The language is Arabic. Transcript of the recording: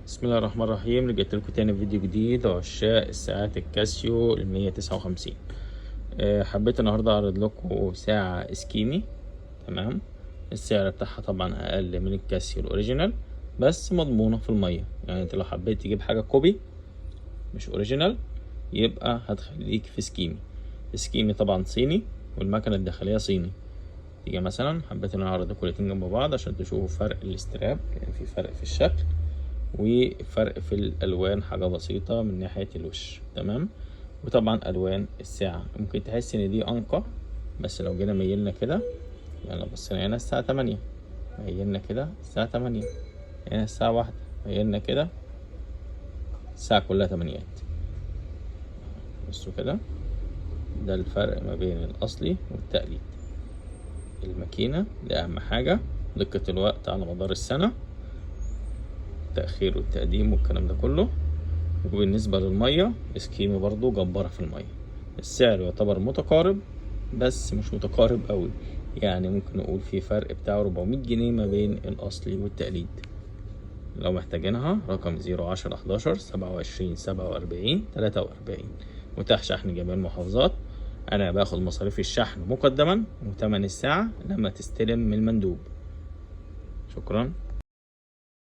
بسم الله الرحمن الرحيم. رجعت لكم تاني في فيديو جديد عشاق الساعات الكاسيو ال159. حبيت النهارده اعرض لكم ساعة اسكيمي. تمام. السعر بتاعها طبعا اقل من الكاسيو الاوريجينال، بس مضمونة في المية. يعني انت لو حبيت تجيب حاجة كوبي مش اوريجينال يبقى هتخليك في سكيمي. سكيمي طبعا صيني والمكنة الداخلية صيني. تيجي مثلا حبيت ان انا اعرض لكم الاتنين جنب بعض عشان تشوفوا فرق الاستراب، يعني في فرق في الشكل وفرق في الالوان، حاجه بسيطه من ناحيه الوش. تمام. وطبعا الوان الساعه ممكن تحس ان دي انقى، بس لو جينا ميلنا كده، يعني لو بصينا هنا الساعه 8 ميلنا كده الساعه 8، هنا الساعه 1 ميلنا كده، الساعه كلها تمانيات. بصوا كده، ده الفرق ما بين الاصلي والتقليد. الماكينه دي اهم حاجه، دقه الوقت على مدار السنه، التأخير والتقديم والكلام ده كله. وبالنسبة للمية اسكيمي برضو جبارة في المية. السعر يعتبر متقارب بس مش متقارب قوي، يعني ممكن نقول في فرق بتاع 400 جنيه ما بين الأصلي والتقليد. لو محتاجينها رقم 010 11 27 47 متاح شحن جميع المحافظات. أنا باخد مصاريف الشحن مقدما وتمن الساعة لما تستلم من المندوب. شكرا.